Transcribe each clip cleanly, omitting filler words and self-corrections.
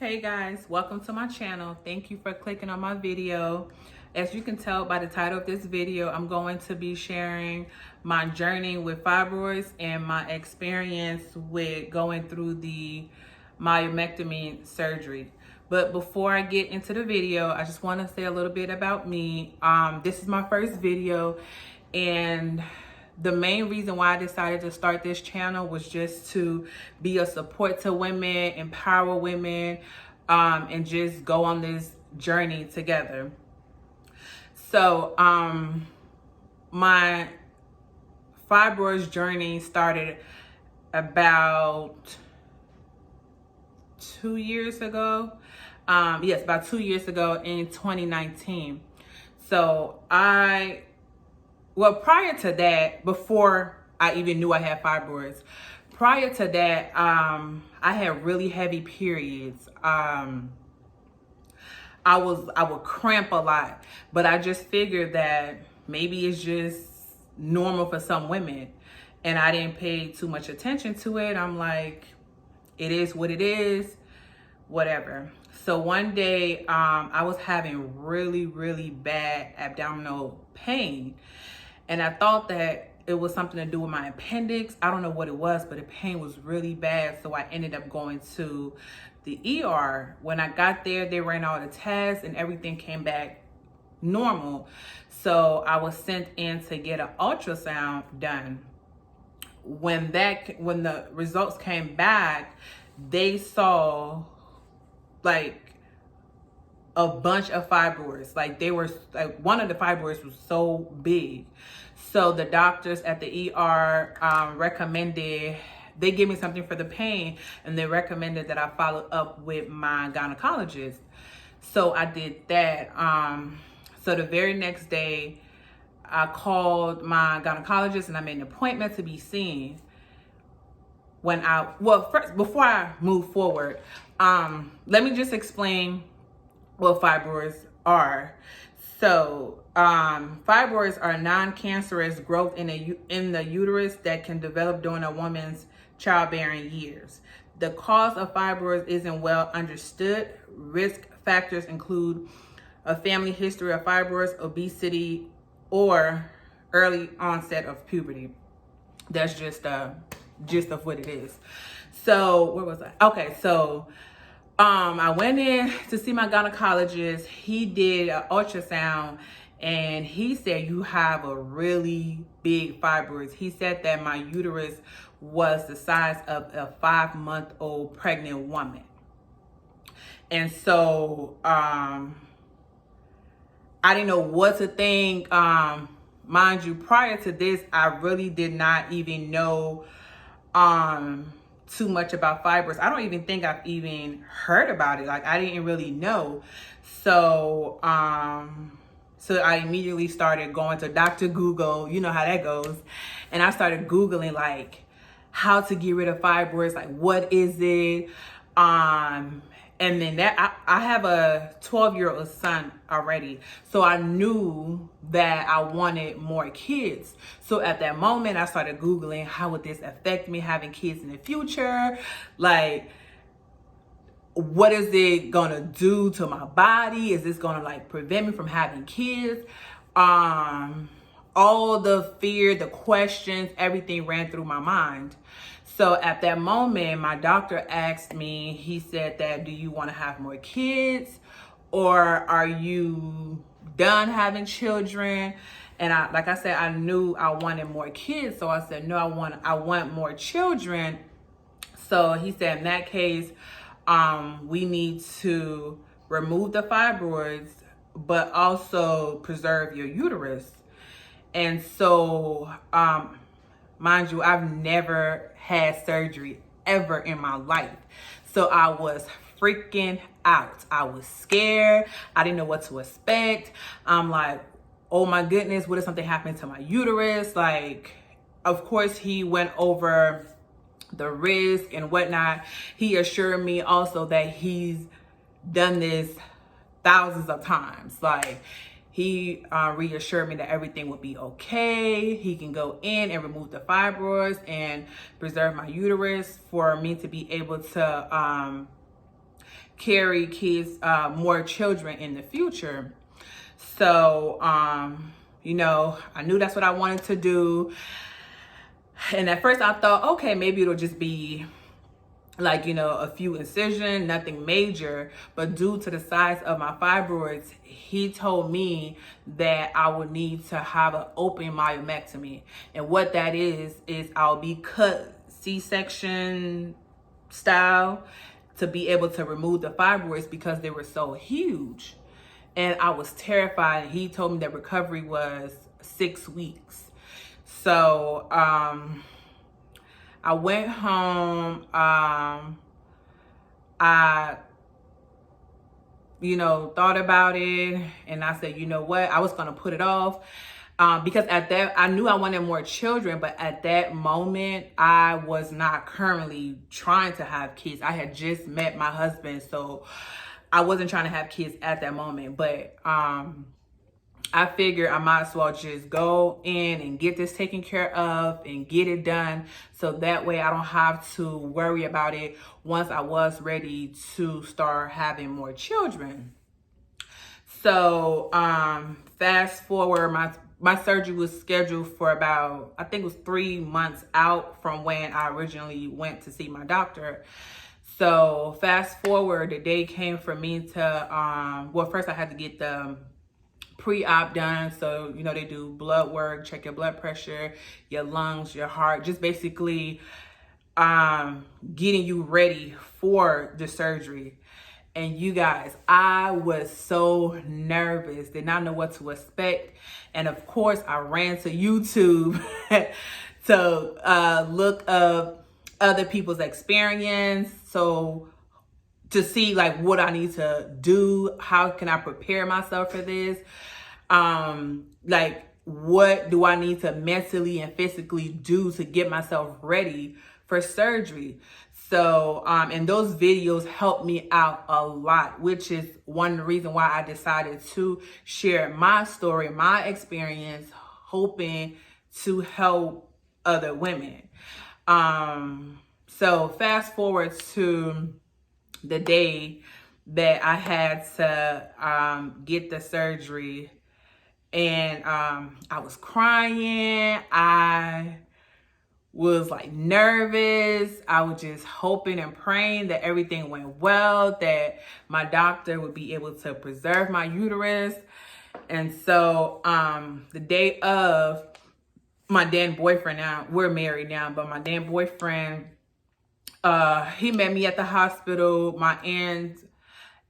Hey guys, welcome to my channel. Thank you for clicking on my video. As you can tell by the title of this video, I'm going to be sharing my journey with fibroids and my experience with going through the myomectomy surgery. But before I get into the video, I just want to say a little bit about me. This is my first video, and the main reason why I decided to start this channel was just to be a support to women, empower women, and just go on this journey together. So my fibroids journey started about 2 years ago. Yes, about 2 years ago in 2019. So prior to that, before I even knew I had fibroids, prior to that, I had really heavy periods. I would cramp a lot, but I just figured that maybe it's just normal for some women, and I didn't pay too much attention to it. I'm like, it is what it is, whatever. So one day, I was having really bad abdominal pain, and I thought that it was something to do with my appendix. I don't know what it was, but the pain was really bad. So I ended up going to the ER. When I got there, they ran all the tests and everything came back normal. So I was sent in to get an ultrasound done. When the results came back, they saw like a bunch of fibroids. Like one of the fibroids was so big. So the doctors at the ER recommended, they gave me something for the pain, and they recommended that I follow up with my gynecologist. So I did that. So the very next day, I called my gynecologist and I made an appointment to be seen. First, before I move forward, let me just explain what fibroids are. So fibroids are non-cancerous growth in the uterus that can develop during a woman's childbearing years. The cause of fibroids isn't well understood. Risk factors include a family history of fibroids, obesity, or early onset of puberty. That's just the gist of what it is. So where was I? Okay, so I went in to see my gynecologist. He did an ultrasound and he said, you have a really big fibroids. He said that my uterus was the size of a 5-month-old pregnant woman. And so I didn't know what to think. Mind you, prior to this, I really did not even know too much about fibroids. I don't even think I've even heard about it. Like, I didn't really know. So so I immediately started going to Dr. Google. You know how that goes. And I started Googling like how to get rid of fibroids, like what is it? And then I have a 12-year-old son already. So I knew that I wanted more kids. So at that moment, I started Googling, how would this affect me having kids in the future? Like, what is it gonna do to my body? Is this gonna like prevent me from having kids? All the fear, the questions, everything ran through my mind. So at that moment, my doctor asked me, he said that, do you want to have more kids, or are you done having children? And like I said, I knew I wanted more kids. So I said, no, I want more children. So he said, in that case, we need to remove the fibroids, but also preserve your uterus. And so, mind you, I've never had surgery ever in my life. So I was freaking out. I was scared. I didn't know what to expect. I'm like, oh my goodness, what if something happened to my uterus? Like, of course, he went over the risk and whatnot. He assured me also that he's done this thousands of times. Like, he reassured me that everything would be okay. He can go in and remove the fibroids and preserve my uterus for me to be able to carry kids, more children in the future. So, you know, I knew that's what I wanted to do. And at first I thought, okay, maybe it'll just be like, you know, a few incision, nothing major. But due to the size of my fibroids, he told me that I would need to have an open myomectomy. And what that is I'll be cut C-section style to be able to remove the fibroids because they were so huge. And I was terrified. He told me that recovery was 6 weeks. So, I went home. I, you know, thought about it, and I said, you know what? I was going to put it off. Because at that, I knew I wanted more children, but at that moment, I was not currently trying to have kids. I had just met my husband, so I wasn't trying to have kids at that moment. But I figured I might as well just go in and get this taken care of and get it done, so that way I don't have to worry about it once I was ready to start having more children. So fast forward, my surgery was scheduled for about, I think it was 3 months out from when I originally went to see my doctor. So fast forward, the day came for me to, well, first I had to get the pre-op done. So, you know, they do blood work, check your blood pressure, your lungs, your heart, just basically getting you ready for the surgery. And you guys, I was so nervous, did not know what to expect. And of course, I ran to YouTube to look up other people's experience. So to see like what I need to do, how can I prepare myself for this? Like what do I need to mentally and physically do to get myself ready for surgery? So, and those videos helped me out a lot, which is one reason why I decided to share my story, my experience, hoping to help other women. So fast forward to the day that I had to get the surgery, and I was crying. I was like nervous. I was just hoping and praying that everything went well, that my doctor would be able to preserve my uterus. And so the day of, my then boyfriend, now we're married now, but my then boyfriend, he met me at the hospital, my aunt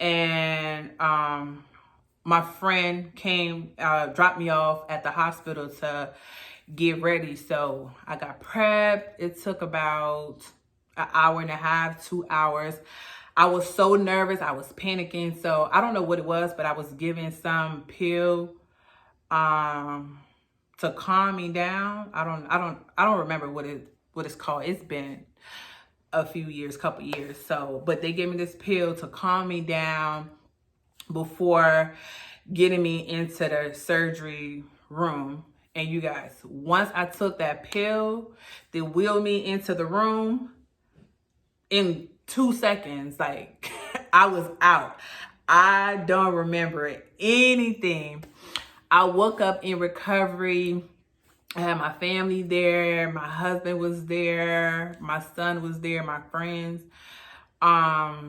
and my friend came, dropped me off at the hospital to get ready. So I got prepped. It took about an hour and a half, 2 hours. I was so nervous. I was panicking. So I don't know what it was, but I was given some pill to calm me down. I don't remember what it's called. It's been a few years, couple years. So, but they gave me this pill to calm me down before getting me into the surgery room. And you guys, once I took that pill, they wheeled me into the room in 2 seconds. Like I was out. I don't remember anything. I woke up in recovery. I had my family there. My husband was there. My son was there. My friends. I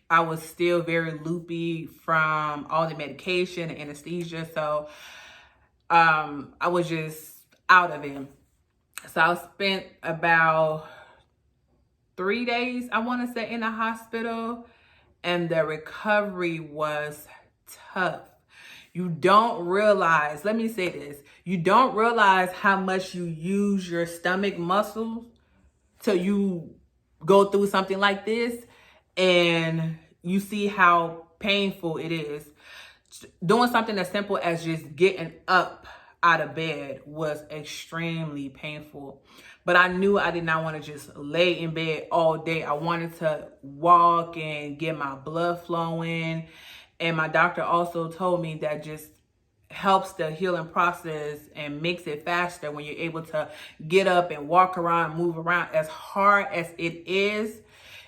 was still very loopy from all the medication and anesthesia. So I was just out of it. So I spent about 3 days, I want to say, in the hospital. And the recovery was tough. You don't realize, let me say this, you don't realize how much you use your stomach muscles till you go through something like this, and you see how painful it is. Doing something as simple as just getting up out of bed was extremely painful. But I knew I did not want to just lay in bed all day. I wanted to walk and get my blood flowing. And my doctor also told me that just helps the healing process and makes it faster when you're able to get up and walk around, move around. As hard as it is,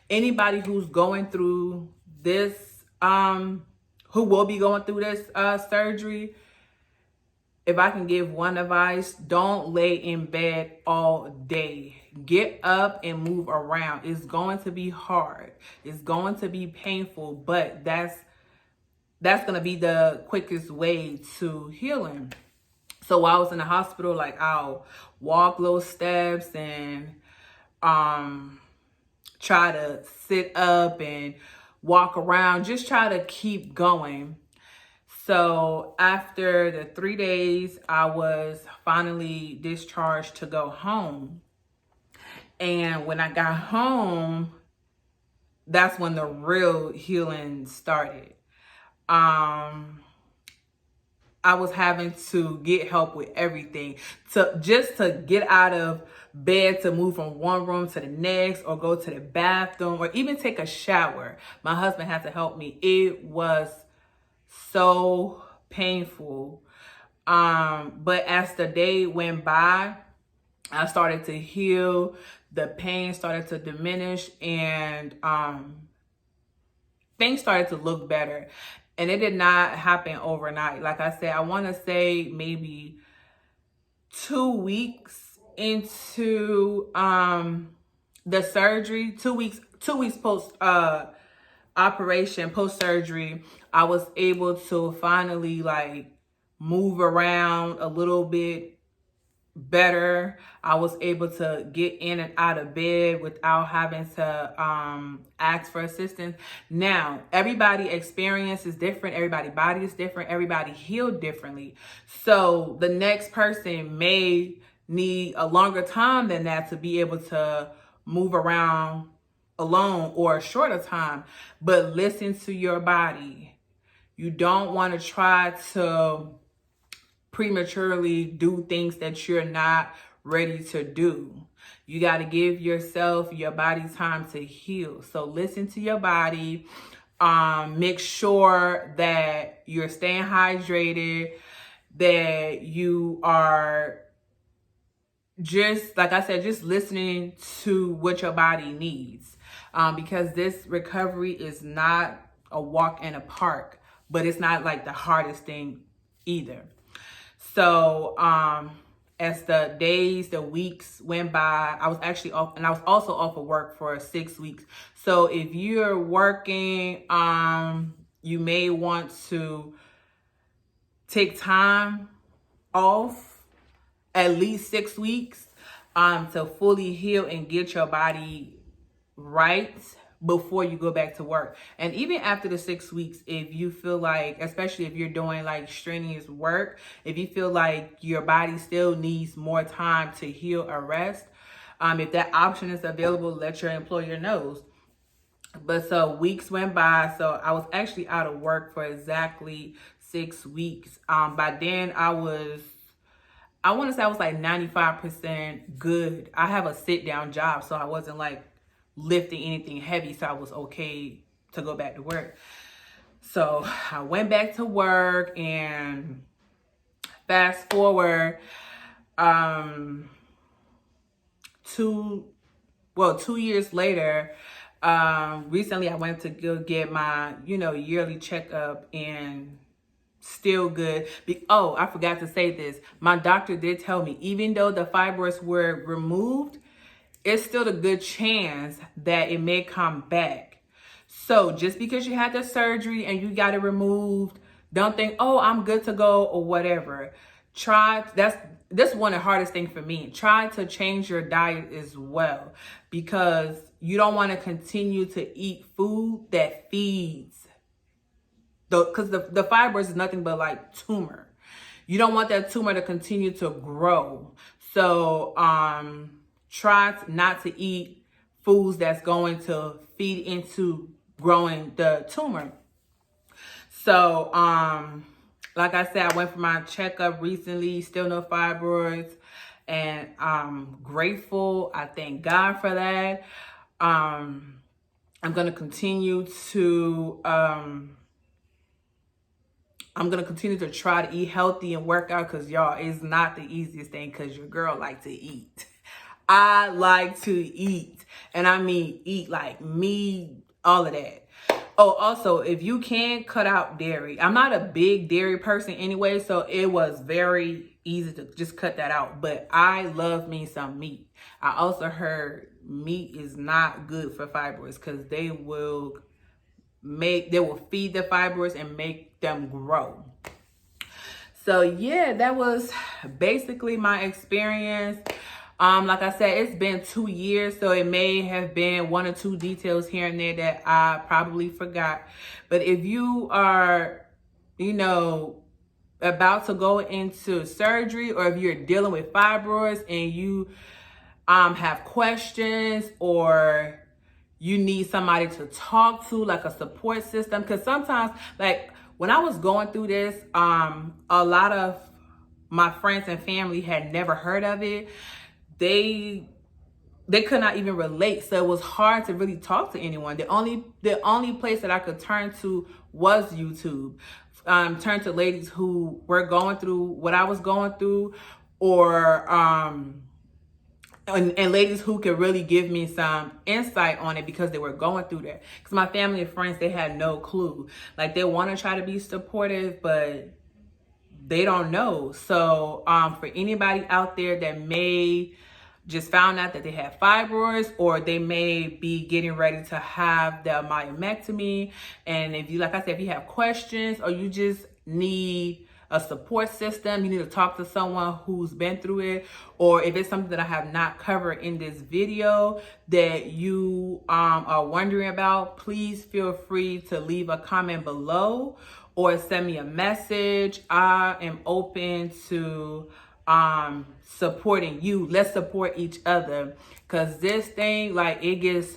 Anybody who's going through this, who will be going through this surgery, if I can give one advice, don't lay in bed all day. Get up and move around. It's going to be hard. It's going to be painful, but that's going to be the quickest way to healing. So while I was in the hospital, like, I'll walk little steps and try to sit up and walk around, just try to keep going. So after the 3 days, I was finally discharged to go home. And when I got home, that's when the real healing started. I was having to get help with everything, to get out of bed, to move from one room to the next, or go to the bathroom, or even take a shower. My husband had to help me. It was so painful. But as the day went by, I started to heal. The pain started to diminish, and things started to look better. And it did not happen overnight. Like I said, I want to say maybe 2 weeks into the surgery, 2 weeks post operation, post surgery, I was able to finally like move around a little bit better. I was able to get in and out of bed without having to ask for assistance. Now, everybody experience is different. Everybody's body is different. Everybody healed differently. So the next person may need a longer time than that to be able to move around alone, or a shorter time. But listen to your body. You don't want to try to prematurely do things that you're not ready to do. You got to give yourself, your body, time to heal. So listen to your body. Make sure that you're staying hydrated, that you are just, like I said, just listening to what your body needs. Because this recovery is not a walk in a park, but it's not like the hardest thing either. So as the days, the weeks went by, I was actually off, and I was also off of work for 6 weeks. So if you're working, you may want to take time off, at least 6 weeks, to fully heal and get your body right before you go back to work. And even after the 6 weeks, if you feel like, especially if you're doing like strenuous work, if you feel like your body still needs more time to heal or rest, if that option is available, let your employer know. But so weeks went by, so I was actually out of work for exactly 6 weeks. By then I want to say I was like 95% good. I have a sit down job, so I wasn't like lifting anything heavy, so I was okay to go back to work. So I went back to work, and fast forward 2 years later, recently I went to go get my yearly checkup, and still good. Oh, I forgot to say this. My doctor did tell me, even though the fibroids were removed, it's still a good chance that it may come back. So just because you had the surgery and you got it removed, don't think, oh, I'm good to go or whatever. This one of the hardest thing for me. Try to change your diet as well, because you don't want to continue to eat food that feeds, because the fibroids is nothing but like tumor. You don't want that tumor to continue to grow. So try not to eat foods that's going to feed into growing the tumor. So like I said, I went for my checkup recently, still no fibroids, and I'm grateful. I thank God for that. I'm going to continue to try to eat healthy and work out, because y'all, it's not the easiest thing, because your girl like to eat. I like to eat. And I mean eat like meat, all of that. Oh, also, if you can cut out dairy. I'm not a big dairy person anyway, so it was very easy to just cut that out. But I love me some meat. I also heard meat is not good for fibroids because they will feed the fibroids and make them grow. So yeah, that was basically my experience. Like I said, it's been 2 years, so it may have been 1 or 2 details here and there that I probably forgot. But if you are, you know, about to go into surgery, or if you're dealing with fibroids and you have questions, or you need somebody to talk to, like a support system, because sometimes, like when I was going through this, a lot of my friends and family had never heard of it. They could not even relate, so it was hard to really talk to anyone. The only place that I could turn to was YouTube. Turn to ladies who were going through what I was going through, or and ladies who could really give me some insight on it because they were going through that. Because my family and friends, they had no clue. Like, they want to try to be supportive, but they don't know. So for anybody out there that may just found out that they have fibroids, or they may be getting ready to have the myomectomy, and if you, like I said, if you have questions, or you just need a support system, you need to talk to someone who's been through it, or if it's something that I have not covered in this video that you are wondering about, please feel free to leave a comment below or send me a message. I am open to supporting you. Let's support each other, because this thing, like, it gets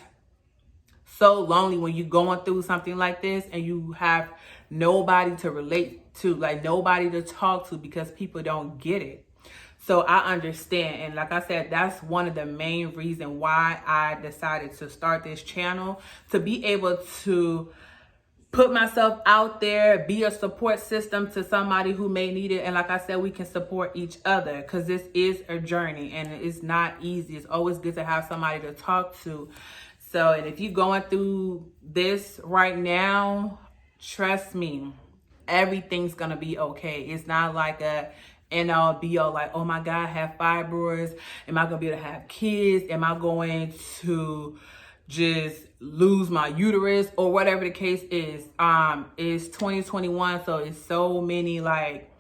so lonely when you're going through something like this and you have nobody to relate to, like nobody to talk to, because people don't get it. So I understand. And like I said, that's one of the main reasons why I decided to start this channel, to be able to put myself out there, be a support system to somebody who may need it. And like I said, we can support each other, because this is a journey and it's not easy. It's always good to have somebody to talk to. So, and if you're going through this right now, trust me, everything's going to be okay. It's not like a end all be all, like, oh my God, I have fibroids. Am I going to be able to have kids? Am I going to just lose my uterus, or whatever the case is? It's 2021, so it's so many like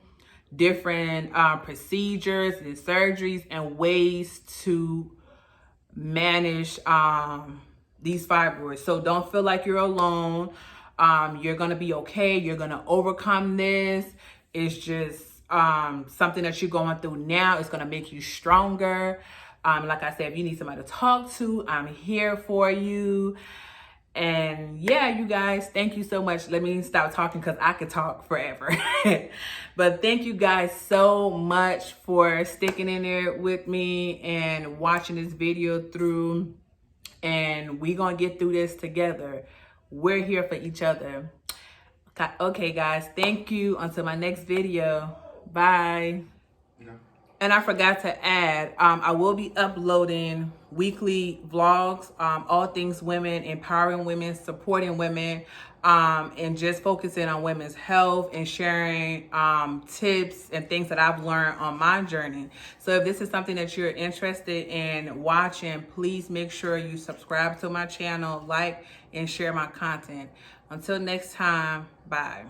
different procedures and surgeries and ways to manage these fibroids. So don't feel like you're alone. You're gonna be okay. You're gonna overcome this. It's just something that you're going through now. It's gonna make you stronger. Like I said, if you need somebody to talk to, I'm here for you. And yeah, you guys, thank you so much. Let me stop talking, because I could talk forever. But thank you guys so much for sticking in there with me and watching this video through. And we're going to get through this together. We're here for each other. Okay, guys, thank you. Until my next video. Bye. And I forgot to add, I will be uploading weekly vlogs, all things women, empowering women, supporting women, and just focusing on women's health and sharing tips and things that I've learned on my journey. So if this is something that you're interested in watching, please make sure you subscribe to my channel, like, and share my content. Until next time, bye.